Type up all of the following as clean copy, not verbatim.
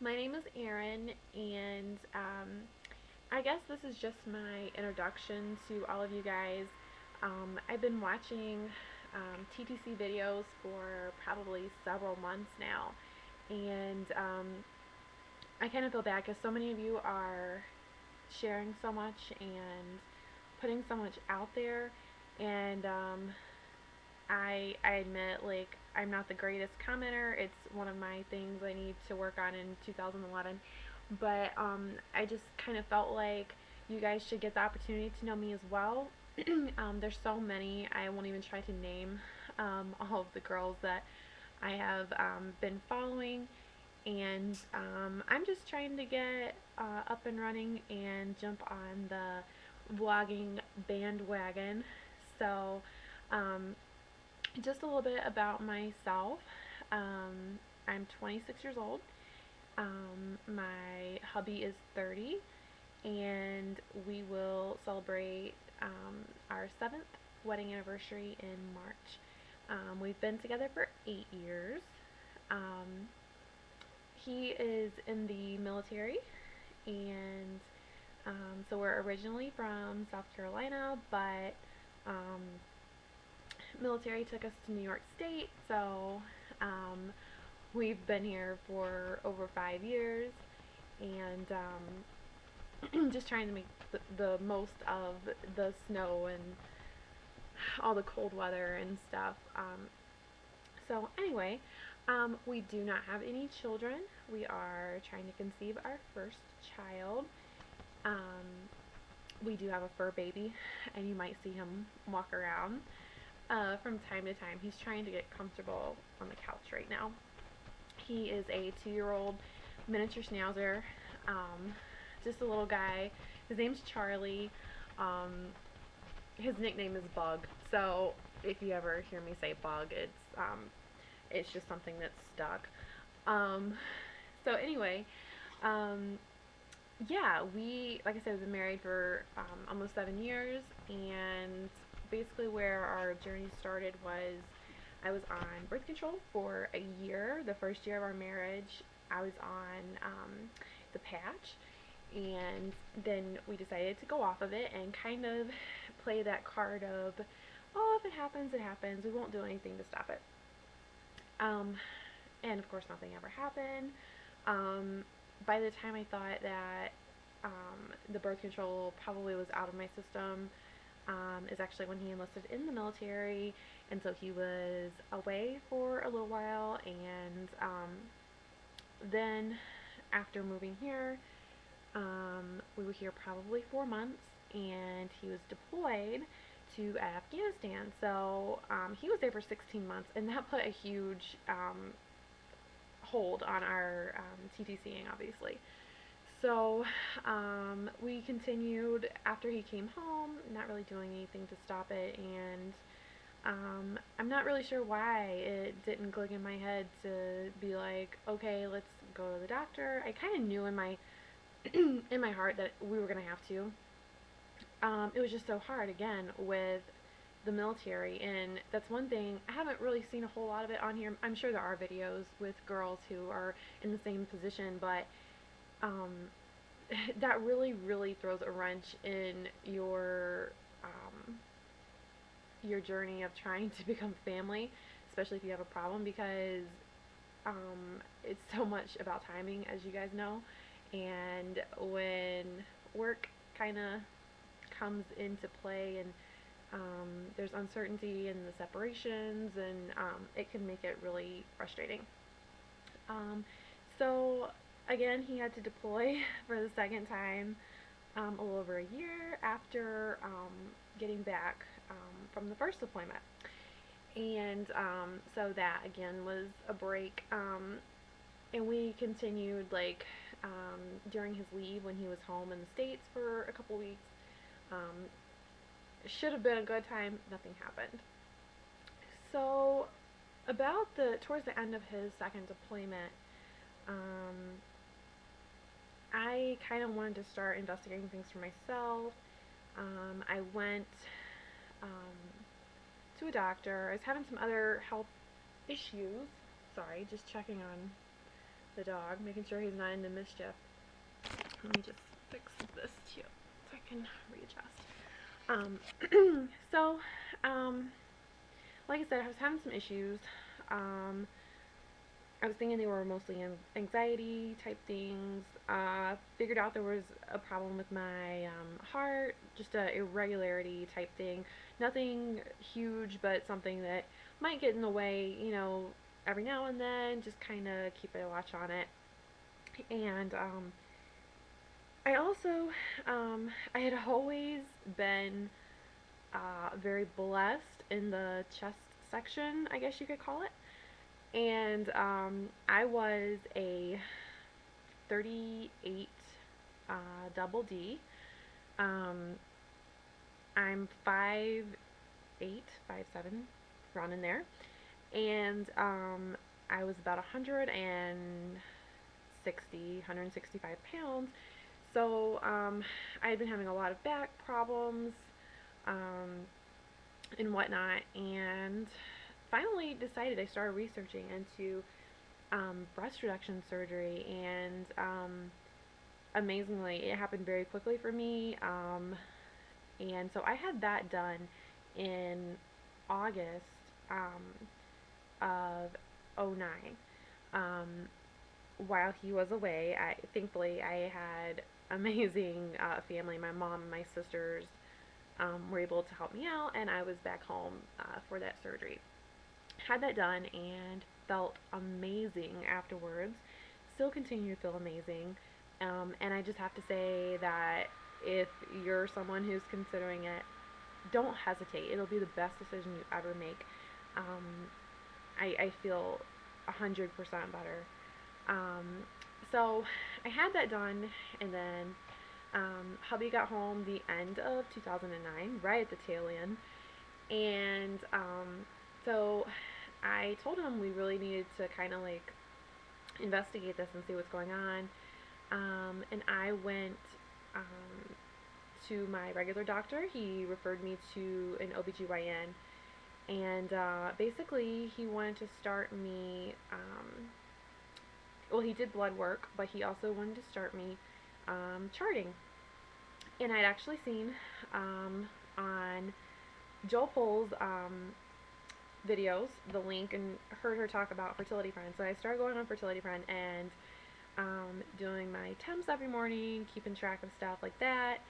My name is Erin, and I guess this is just my introduction to all of you guys. I've been watching TTC videos for probably several months now, and I kind of feel bad because so many of you are sharing so much and putting so much out there, and I admit, like, I'm not the greatest commenter. It's one of my things I need to work on in 2011. But I just kind of felt like you guys should get the opportunity to know me as well. There's so many. I won't even try to name all of the girls that I have been following. And I'm just trying to get up and running and jump on the vlogging bandwagon. So, um, just a little bit about myself. I'm 26 years old. My hubby is 30, and we will celebrate our 7th wedding anniversary in March. We've been together for 8 years. Um, he is in the military, and so we're originally from South Carolina, but um, military took us to New York State, so we've been here for over 5 years, and just trying to make the most of the snow and all the cold weather and stuff. So anyway, we do not have any children. We are trying to conceive our first child. Um, we do have a fur baby, and you might see him walk around from time to time. He's trying to get comfortable on the couch right now. He is a 2-year-old miniature schnauzer, um, just a little guy. His name's Charlie. Um, his nickname is Bug. So if you ever hear me say Bug, it's just something that's stuck. Um, so anyway, um, yeah, like I said, we've been married for almost 7 years, and basically where our journey started was I was on birth control for a year. The first year of our marriage, I was on the patch, and then we decided to go off of it and kind of play that card of, oh, if it happens, it happens. We won't do anything to stop it. Um, and of course, nothing ever happened. Um, by the time I thought that the birth control probably was out of my system, is actually when he enlisted in the military, and so he was away for a little while, and then after moving here, we were here probably 4 months, and he was deployed to Afghanistan. So he was there for 16 months, and that put a huge hold on our TTCing, obviously. So we continued after he came home, not really doing anything to stop it, and I'm not really sure why it didn't click in my head to be like, okay, let's go to the doctor. I kind of knew in my in my heart that we were gonna have to. It was just so hard again with the military, and that's one thing I haven't really seen a whole lot of it on here. I'm sure there are videos with girls who are in the same position, but um, that really throws a wrench in your journey of trying to become family, especially if you have a problem, because it's so much about timing, as you guys know. And when work kind of comes into play, and there's uncertainty in the separations, and it can make it really frustrating. Um, so again, he had to deploy for the second time a little over a year after getting back from the first deployment. And so that again was a break. And we continued, like, during his leave when he was home in the States for a couple weeks. Um, should have been a good time, nothing happened. So about towards the end of his second deployment, um, I kind of wanted to start investigating things for myself. I went um, to a doctor. I was having some other health issues. Sorry, just checking on the dog, making sure he's not into mischief. Let me just fix this too so I can readjust. So, um, like I said, I was having some issues. Um, I was thinking they were mostly anxiety type things. Figured out there was a problem with my heart, just a irregularity type thing. Nothing huge, but something that might get in the way, every now and then. Just kind of keep a watch on it. And I also, I had always been very blessed in the chest section, I guess you could call it. And I was a 38 double D. Um, I'm 5'8", 5'7", around in there. And I was about 165 pounds. So I had been having a lot of back problems um, and whatnot, and finally decided I started researching into breast reduction surgery, and amazingly, it happened very quickly for me. And so I had that done in August of '09. While he was away, thankfully I had amazing family. My mom and my sisters were able to help me out, and I was back home for that surgery. Had that done and felt amazing afterwards. Still continue to feel amazing. And I just have to say that if you're someone who's considering it, don't hesitate. It'll be the best decision you ever make. Um, I feel 100% better. So I had that done, and then hubby got home the end of 2009, right at the tail end. And so I told him we really needed to kind of like investigate this and see what's going on. And I went to my regular doctor. He referred me to an OBGYN. And basically, he wanted to start me. Well, he did blood work, but he also wanted to start me charting. And I'd actually seen on Joel Pole's videos the link and heard her talk about Fertility Friend. So I started going on Fertility Friend and doing my temps every morning, keeping track of stuff like that,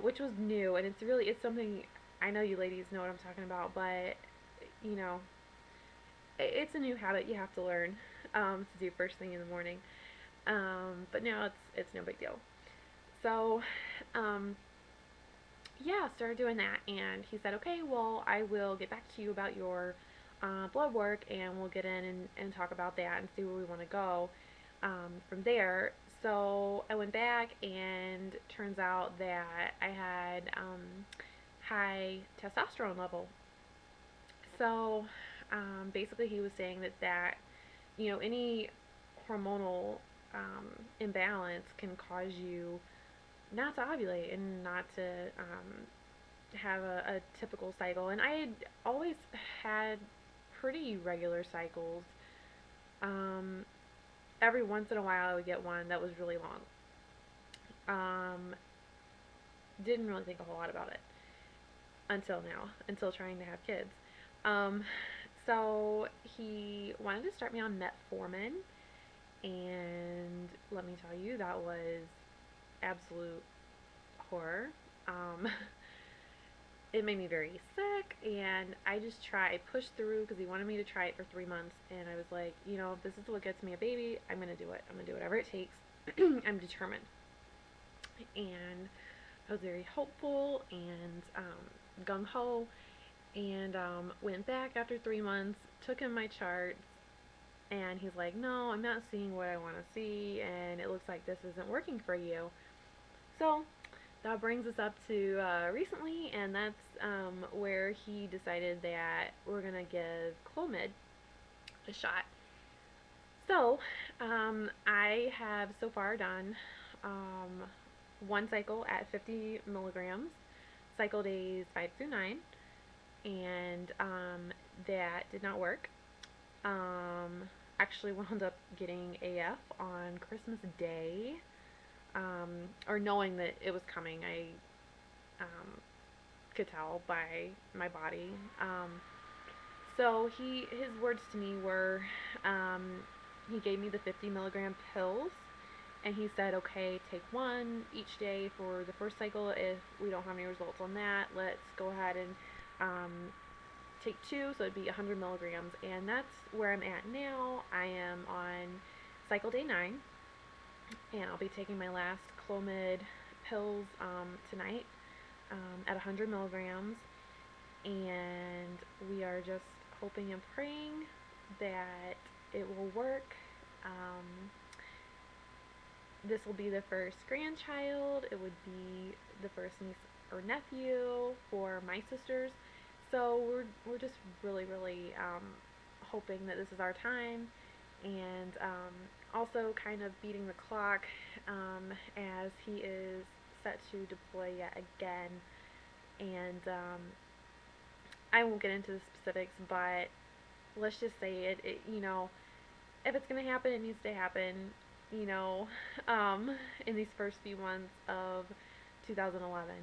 which was new, and it's something I know you ladies know what I'm talking about, but you know, it's a new habit you have to learn to do first thing in the morning. But now it's no big deal. So, yeah, started doing that, and he said, okay, well, I will get back to you about your blood work, and we'll get in and talk about that and see where we want to go from there. So I went back, and turns out that I had high testosterone level. So basically, he was saying that any hormonal imbalance can cause you not to ovulate and not to have a typical cycle. And I had always had pretty regular cycles. Um, every once in a while, I would get one that was really long. Didn't really think a whole lot about it until now, until trying to have kids. Um, so he wanted to start me on metformin, and let me tell you, that was absolute horror. Um, it made me very sick, and I pushed through because he wanted me to try it for 3 months, and I was like, if this is what gets me a baby, I'm gonna do it. I'm gonna do whatever it takes. I'm determined. And I was very hopeful and gung ho, and went back after 3 months, took him my charts, and he's like, no, I'm not seeing what I want to see, and it looks like this isn't working for you. So that brings us up to recently, and that's where he decided that we're going to give Clomid a shot. So I have so far done one cycle at 50 milligrams, cycle days 5 through 9, and that did not work. actually wound up getting AF on Christmas Day, or knowing that it was coming. I could tell by my body. So his words to me were, he gave me the 50 milligram pills, and he said, okay, take one each day for the first cycle. If we don't have any results on that, let's go ahead and um, take two, so it'd be 100 milligrams. And that's where I'm at now. I am on cycle day 9, and I'll be taking my last Clomid pills tonight at 100 milligrams. And we are just hoping and praying that it will work. This will be the first grandchild. It would be the first niece or nephew for my sisters. So we're just really hoping that this is our time, and also kind of beating the clock as he is set to deploy yet again. And I won't get into the specifics, but let's just say if it's going to happen, it needs to happen, you know, in these first few months of 2011.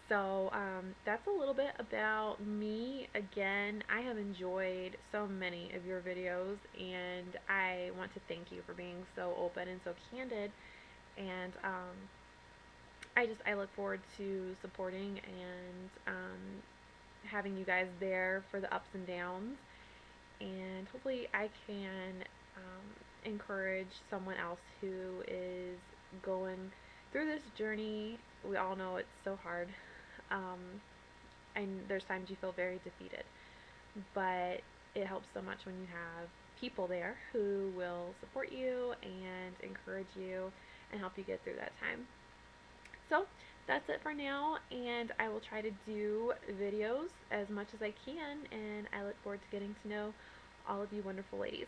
So that's a little bit about me. Again, I have enjoyed so many of your videos, and I want to thank you for being so open and so candid. And I look forward to supporting and having you guys there for the ups and downs, and hopefully I can encourage someone else who is going through this journey. We all know it's so hard, and there's times you feel very defeated, but it helps so much when you have people there who will support you and encourage you and help you get through that time. So that's it for now, and I will try to do videos as much as I can, and I look forward to getting to know all of you wonderful ladies.